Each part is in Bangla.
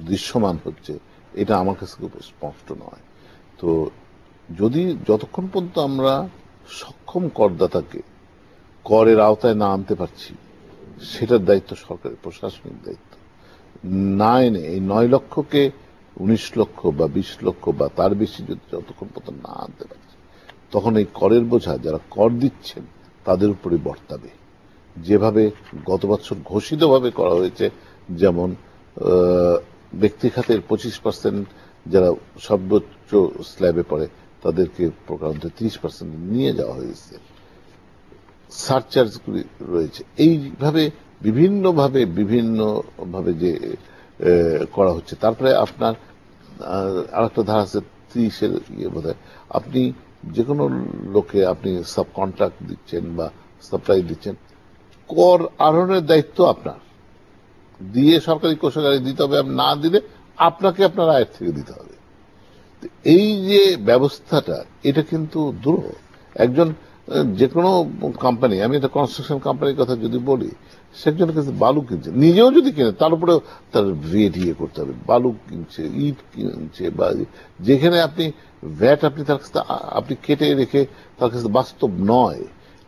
দৃশ্যমান হচ্ছে, এটা আমার কাছে খুব স্পষ্ট নয়। তো যতক্ষণ পর্যন্ত আমরা সক্ষম করদাতাকে করের আওতায় না আনতে পারছি, সেটার দায়িত্ব সরকারের, প্রশাসনিক দায়িত্ব। না এনে এই 9 লক্ষকে 19 লক্ষ বা 20 লক্ষ বা তার বেশি যদি যতক্ষণ পর্যন্ত না আনতে পারছি, তখন এই করের বোঝা যারা কর দিচ্ছেন তাদের উপরে বর্তাবে। যেভাবে গত বছর ঘোষিতভাবে করা হয়েছে, যেমন ব্যক্তি খাতের 25% যারা সর্বোচ্চ স্ল্যাবে পড়ে তাদেরকে প্রকারান্ত 30% নিয়ে যাওয়া হয়েছে, সারচার্জগুলি রয়েছে। এইভাবে বিভিন্নভাবে যে করা হচ্ছে। তারপরে আপনার আরেকটা ধারা আছে 30-এর বোধহয়, আপনি যে কোনো লোকে আপনি সাব কন্ট্রাক্ট দিচ্ছেন বা সাপ্লাই দিচ্ছেন, কর আরোহণের দায়িত্ব আপনার, দিয়ে সরকারি কোষাগারে দিতে হবে, না দিলে আপনাকে আপনার আয়ের থেকে দিতে হবে। এই যে ব্যবস্থাটা, এটা কিন্তু দুরূহ। একজন যে কোনো কোম্পানি, আমি একটা কনস্ট্রাকশন কোম্পানির কথা যদি বলি, সে একজনের কাছে বালু কিনছে, নিজেও যদি কিনে তার উপরেও তার ভ্যাট করতে হবে। বালু কিনছে, ইট কিনছে, বা যেখানে আপনি ভ্যাট আপনি তার কাছে আপনি কেটে রেখে তার কাছে বাস্তব নয়,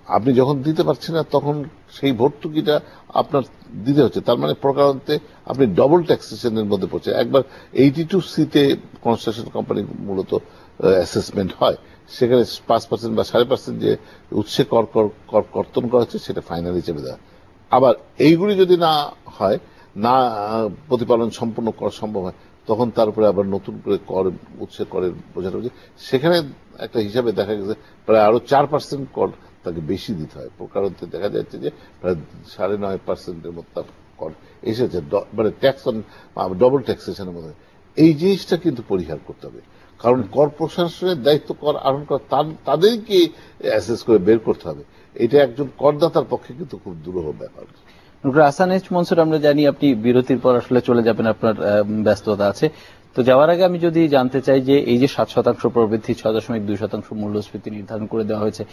আপনি যখন দিতে পারছেন না তখন সেই ভর্তুকিটা আপনার দিতে হচ্ছে। তার মানে প্রকারান্তে আপনি ডবল ট্যাক্সেশনের মধ্যে পড়ছে। একবার 82C-তে কনস্ট্রাকশন কোম্পানি মূলত অ্যাসেসমেন্ট হয়, সেখানে 5% বা 5.5% যে উৎসে কর্তন করা হচ্ছে সেটা ফাইনাল হিসেবে দেওয়া। আবার এইগুলি যদি না হয়, না প্রতিপালন সম্পূর্ণ করা সম্ভব হয়, তখন তার উপরে আবার নতুন করে উৎসে করের বোঝানো হচ্ছে। সেখানে একটা হিসাবে দেখা গেছে প্রায় আরো 4% কর তাকে বেশি দিতে হয়। প্রকারান্তে দেখা যাচ্ছে যে প্রায় 9.5%-এর মতো কর এসেছে, মানে ট্যাক্স অন ডবল ট্যাক্সেশনের মধ্যে। এই জিনিসটা কিন্তু পরিহার করতে হবে, কারণ কর প্রশাসনের দায়িত্ব কর আরোহণ করা, তাদেরকে অ্যাসেস করে বের করতে হবে। এটা একজন করদাতার পক্ষে কিন্তু খুব দুরূহ ব্যাপার। ডক্টর আহসান এইচ মনসুর, আমরা জানি আপনি বিরতির পর আসলে চলে যাবেন, আপনার ব্যস্ততা আছে। তো যাওয়ার আগে আমি যদি জানতে চাই যে এই যে 7% প্রবৃদ্ধি, 6.2% মূল্যস্ফীতি নির্ধারণ করে দেওয়া হয়েছে,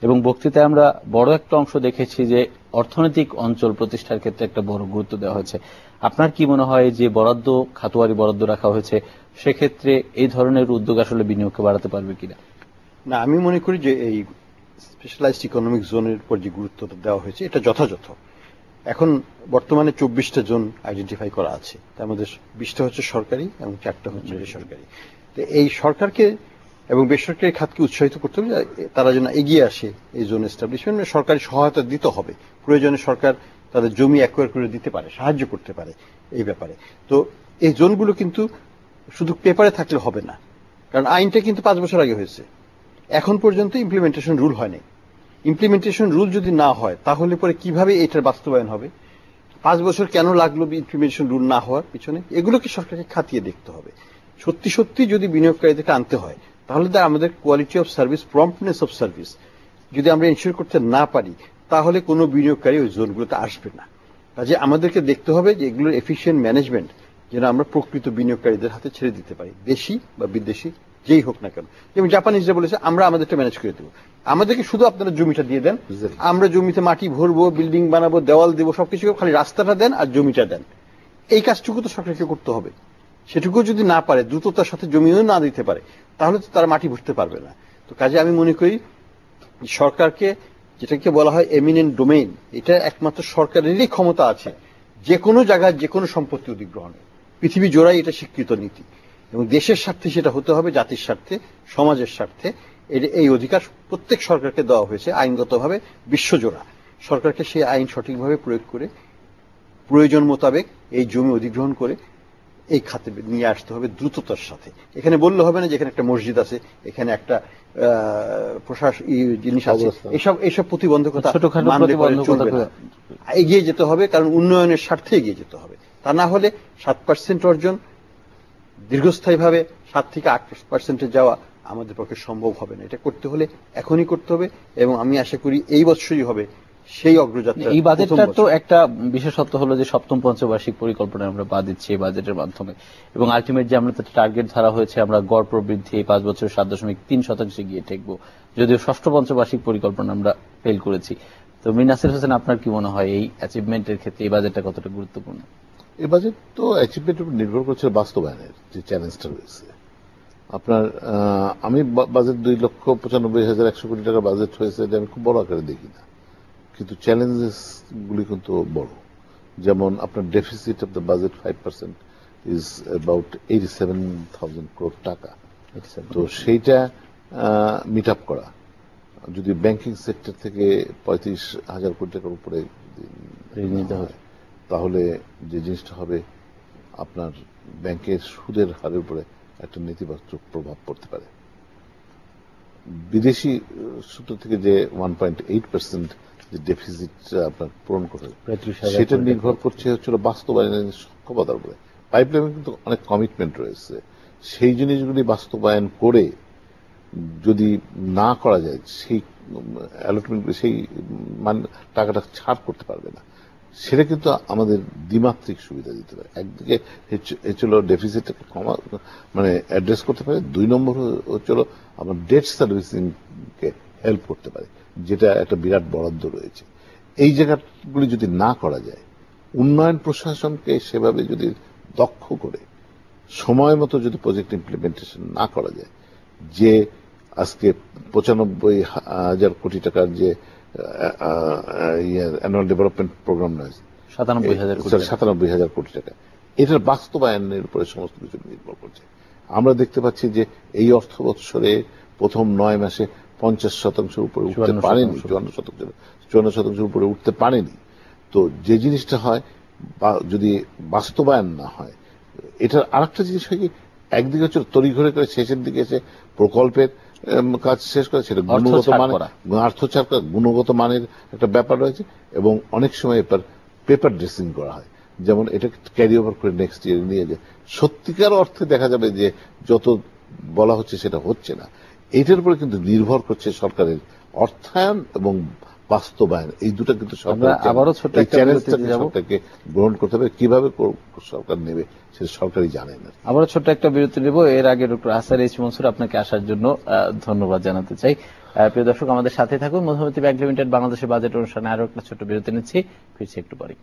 এবং বক্তৃতায় আমরা বড় একটা অংশ দেখেছি যে অর্থনৈতিক অঞ্চল প্রতিষ্ঠার ক্ষেত্রে একটা বড় গুরুত্ব দেওয়া হয়েছে। আপনার কি মনে হয় যে বরাদ্দ, খাতোয়ারি বরাদ্দ রাখা হয়েছে, সেক্ষেত্রে এই ধরনের উদ্যোগ আসলে বিনিয়োগকে বাড়াতে পারবে কিনা? না, আমি মনে করি যে এই স্পেশালাইজড ইকোনমিক জোনের উপর যে গুরুত্বটা দেওয়া হয়েছে এটা যথাযথ। এখন বর্তমানে 24টা জোন আইডেন্টিফাই করা আছে, তার মধ্যে 20টা হচ্ছে সরকারি এবং 4টা হচ্ছে বেসরকারি। তো এই সরকারকে এবং বেসরকারি খাতকে উৎসাহিত করতে হবে তারা যেন এগিয়ে আসে এই জোন এস্টাবলিশমেন্ট। সরকারি সহায়তা দিতে হবে, প্রয়োজনে সরকার তাদের জমি অ্যাকোয়ার করে দিতে পারে, সাহায্য করতে পারে এই ব্যাপারে। তো এই জোনগুলো কিন্তু শুধু পেপারে থাকলে হবে না, কারণ আইনটা কিন্তু 5 বছর আগে হয়েছে, এখন পর্যন্ত ইমপ্লিমেন্টেশন রুল হয়নি। ইমপ্লিমেন্টেশন রুল যদি না হয় তাহলে পরে কিভাবে এটার বাস্তবায়ন হবে? 5 বছর কেন লাগলো ইমপ্লিমেন্টেশন রুল না হওয়ার পিছনে? এগুলোকে সরকারকে খাতিয়ে দেখতে হবে। সত্যি সত্যি যদি বিনিয়োগকারীদেরকে আনতে হয়, তাহলে আমাদের quality of service, promptness of service যদি আমরা এনশিওর করতে না পারি, তাহলে কোনো বিনিয়োগকারী ওই জোনগুলোতে আসবে না। কাজে আমাদেরকে দেখতে হবে যে এগুলোর এফিশিয়েন্ট ম্যানেজমেন্ট যেন আমরা প্রকৃত বিনিয়োগকারীদের হাতে ছেড়ে দিতে পারি, দেশি বা বিদেশি যেই হোক না কেন। যেমন জাপানিজরা বলেছে আমরা আমাদেরটা ম্যানেজ করে দেবো, আমাদেরকে শুধু আপনারা জমিটা দিয়ে দেন, আমরা জমিতে মাটি ভরবো, বিল্ডিং বানাবো, দেওয়াল দেবো, সবকিছু, খালি রাস্তাটা দেন আর জমিটা দেন। এই কাজটুকু তো সরকারকে করতে হবে। সেটুকু যদি না পারে, দ্রুততার সাথে জমিও না দিতে পারে, তাহলে তো তারা মাটি ভরতে পারবে না। তো কাজে আমি মনে করি সরকারকে, যেটাকে বলা হয় এমিনেন্ট ডোমেইন, এটা একমাত্র সরকারেরই ক্ষমতা আছে যে কোনো জায়গায় যে কোনো সম্পত্তি অধিগ্রহণে। পৃথিবী জোড়াই এটা স্বীকৃত নীতি, এবং দেশের স্বার্থে সেটা হতে হবে, জাতির স্বার্থে, সমাজের স্বার্থে। এই অধিকার প্রত্যেক সরকারকে দেওয়া হয়েছে আইনগতভাবে বিশ্বজোড়া। সরকারকে সেই আইন সঠিকভাবে প্রয়োগ করে প্রয়োজন মোতাবেক এই জমি অধিগ্রহণ করে এই খাতে নিয়ে আসতে হবে দ্রুততার সাথে। এখানে বললে হবে না যে এখানে একটা মসজিদ আছে, এখানে একটা জিনিস আছে, এইসব প্রতিবন্ধকতা মানলে চলবে না। এগিয়ে যেতে হবে, কারণ উন্নয়নের স্বার্থে এগিয়ে যেতে হবে। তা না হলে 7% অর্জন দীর্ঘস্থায়ীভাবে 7 থেকে 8% যাওয়া আমাদের পক্ষে সম্ভব হবে না। এটা করতে হলে এখনই করতে হবে, এবং আমি আশা করি এই বছরই হবে সেই অগ্রযাত্রা। এই বাজেটটার তো একটা বিশেষত্ব হলো যে সপ্তম পঞ্চবার্ষিক পরিকল্পনা আমরা পা দিচ্ছি এই বাজেটের মাধ্যমে, এবং আলটিমেট যে আমরা টার্গেট ধরা হয়েছে আমরা গড় প্রবৃদ্ধি এই 5 বছরে 7.3% গিয়ে ঠেকবো, যদিও ষষ্ঠ পঞ্চবার্ষিক পরিকল্পনা আমরা ফেল করেছি। তো মির নাসির হোসেন, আপনার কি মনে হয় এই অ্যাচিভমেন্টের ক্ষেত্রে এই বাজেটটা কতটা গুরুত্বপূর্ণ? এই বাজেট তো অ্যাচিভমেন্টের উপর নির্ভর করছে বাস্তবায়নের যে চ্যালেঞ্জটা রয়েছে। আপনার আমি বাজেট 2,95,100 কোটি টাকা বাজেট হয়েছে, এটা আমি খুব বড় আকারে দেখি না, কিন্তু চ্যালেঞ্জেস গুলি কিন্তু বড়। যেমন আপনার deficit of the budget 5% is about 87,000 crore টাকা। তো সেইটা মিট আপ করা, যদি ব্যাংকিং সেক্টর থেকে 35,000 কোটি টাকার উপরে নিতে হয়, তাহলে যে জিনিসটা হবে আপনার ব্যাংকের সুদের হারের উপরে একটা নেতিবাচক প্রভাব পড়তে পারে। বিদেশি সূত্র থেকে যে 1.8% যে ডেফিসিট আপনার পূরণ করতে হবে, সেটা নির্ভর করছে হচ্ছিল বাস্তবায়নের সক্ষমতার উপরে। পাইপলাইনে কিন্তু অনেক কমিটমেন্ট রয়েছে, সেই জিনিসগুলি বাস্তবায়ন করে যদি না করা যায়, সেই অ্যালটমেন্ট, সেই টাকাটা ছাড় করতে পারবে না। সেটা কিন্তু আমাদের দ্বিমাত্রিক সুবিধা দিতে পারে। একদিকে হচ্ছিল ডেফিসিটটাকে কমা, মানে অ্যাড্রেস করতে পারে, 2 নম্বর হচ্ছিল আমার ডেট সার্ভিসিং কে হেল্প করতে পারে, যেটা একটা বিরাট বরাদ্দ রয়েছে। এই জায়গাগুলি যদি না করা যায়, উন্নয়ন প্রশাসনকে সেভাবে যদি দক্ষ করে সময় মতো যদি প্রজেক্ট ইমপ্লিমেন্টেশন না করা যায়, যে আজকে 95,000 কোটি টাকার যে অ্যানুয়াল ডেভেলপমেন্ট প্রোগ্রাম রয়েছে, 97,000 কোটি টাকা, এটার বাস্তবায়নের উপরে সমস্ত কিছু নির্ভর করছে। আমরা দেখতে পাচ্ছি যে এই অর্থ বৎসরে প্রথম 9 মাসে 50% উপরে উঠতে পারেনি, 54% উপরে উঠতে পারেনি। তো যে জিনিসটা হয়, যদি বাস্তবায়ন না হয়, এটার আরেকটা জিনিস হয় কি, একদিকে হচ্ছে তড়িঘড়ি করে শেষের দিকে এসে প্রকল্পের কাজ শেষ করে, সেটা গুণগত মানের, অর্থছাড় করা, গুণগত মানের একটা ব্যাপার রয়েছে, এবং অনেক সময় পেপার ড্রেসিং করা হয়, যেমন এটা ক্যারি ওভার করে নেক্সট ইয়ার নিয়ে যায়। সত্যিকার অর্থে দেখা যাবে যে যত বলা হচ্ছে সেটা হচ্ছে না। এইটার উপরে কিন্তু নির্ভর করছে সরকারের অর্থায়ন এবং বাস্তবায়ন, এই দুটো কিন্তু সরকারকে গ্রহণ করতে হবে। কিভাবে সরকার নেবে সেটা সরকারই জানে না। আবারও ছোট্ট একটা বিরতি নেব। এর আগে ডক্টর আহসান এইচ মনসুর, আপনাকে আসার জন্য ধন্যবাদ জানাতে চাই। প্রিয় দর্শক, আমাদের সাথে থাকুন। মধুমতি ব্যাংক লিমিটেড বাংলাদেশের বাজেট অনুষ্ঠানে আরো একটা ছোট্ট বিরতি নিচ্ছি, ফিরছি একটু পরে।